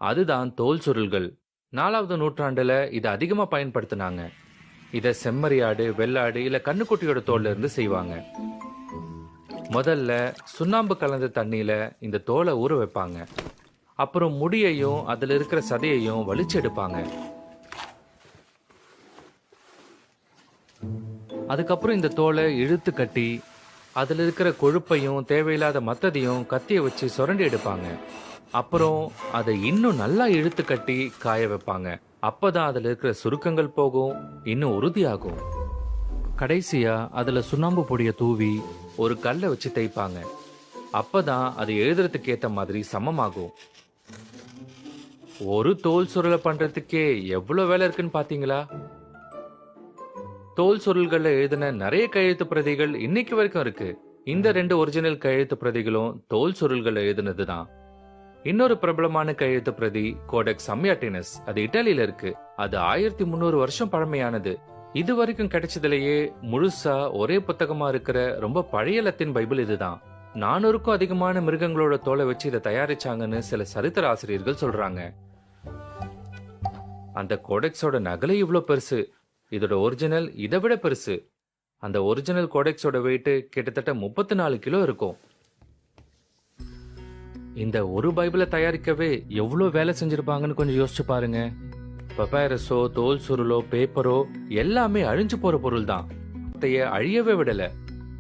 அதுதான் தோல் சுருள்கள். 4வது நூற்றாண்டுல இதை அதிகமா பயன்படுத்தினாங்க. இதை செம்மறியாடு, வெள்ளாடு இல்ல கண்ணுக்குட்டியோட தோல்ல இருந்து செய்வாங்க. முதல்ல சுண்ணாம்பு கலந்த தண்ணியில இந்த தோலை ஊற வைப்பாங்க. அப்புறம் முடியையும் அதுல இருக்கிற சதையையும் வலிச்சு எடுப்பாங்க. அதுக்கப்புறம் இந்த தோலை இழுத்து கட்டி அதுல இருக்கிற கொழுப்பையும் தேவையில்லாத மத்ததையும் கத்திய வச்சு சுரண்டி எடுப்பாங்க. அப்புறம் அதை இன்னும் நல்லா இழுத்து கட்டி காய வைப்பாங்க. அப்பதான் அதுல இருக்கிற சுருக்கங்கள் போகும், இன்னும் உறுதியாகும். கடைசியா அதுல சுண்ணாம்பு பொடிய தூவி ஒரு கல்லை வச்சு தேய்ப்பாங்க. அப்பதான் அது எழுதுறதுக்கு ஏத்த மாதிரி சமமாகும். ஒரு தோல் சுருளை பண்றதுக்கே எவ்வளவு வேலை இருக்குன்னு பாத்தீங்களா? தோல் சுருள்கள்ல எழுதின நிறைய கையெழுத்து பிரதிகள் இன்னைக்கு வரைக்கும் இருக்கு. இந்த 2 ஒரிஜினல் கையெழுத்து பிரதிகளும் தோல் சுருள்கள் எழுதினதுதான். இன்னொரு பிரபலமான கையெழுத்து பிரதி கோடெக்ஸ் அமியாட்டினஸ், அது இட்டாலியில இருக்கு. அது 1300 வருஷம் பழமையானது. இது வரைக்கும் கிடைச்சதுலயே முழுசா ஒரே புத்தகமா இருக்கிற ரொம்ப பழைய லத்தீன் பைபிள் இதுதான். 400க்கும் அதிகமான மிருகங்களோட தோலை வச்சு இதை தயாரிச்சாங்கன்னு சில சரித்திர ஆசிரியர்கள் சொல்றாங்க. அந்த கோடெக்ஸோட நகலை இவ்ளோ பெருசு, இதோட ஒரிஜினல் இதை விட பெருசு. அந்த ஒரிஜினல் கோடெக்ஸோட வெயிட் கிட்டத்தட்ட 34 கிலோ இருக்கும். இந்த ஒரு பைபிளை தயாரிக்கவே எவ்வளவு வேலை செஞ்சிருப்பாங்கன்னு கொஞ்சம் யோசிச்சு பாருங்க. பப்பைரஸோ, தோல் சுருளோ, பேப்பரோ எல்லாமே அழிஞ்சு போற பொருள் தான். அழியவே விடல.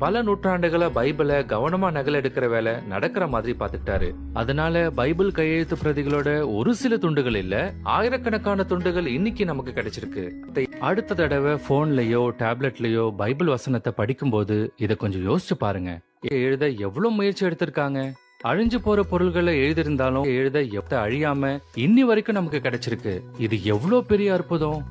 பல நூற்றாண்டுகளா பைபிளை கவனமா நகல் எடுக்கிற வேலை நடக்கிற மாதிரி பாத்துக்கிட்டாரு. அதனால பைபிள் கையெழுத்து பிரதிகளோட ஒரு சில துண்டுகள் இல்ல, ஆயிரக்கணக்கான துண்டுகள் இன்னைக்கு நமக்கு கிடைச்சிருக்கு. அடுத்த தடவை போன்லயோ டேப்லெட்லயோ பைபிள் வசனத்தை படிக்கும் போது இதை கொஞ்சம் யோசிச்சு பாருங்க. எழுத எவ்வளவு முயற்சி எடுத்திருக்காங்க. அழிஞ்சு போற பொருள்களை எழுதியிருந்தாலும் எழுத அழியாம இன்னி வரைக்கும் நமக்கு கிடைச்சிருக்கு. இது எவ்வளவு பெரிய அற்புதம்.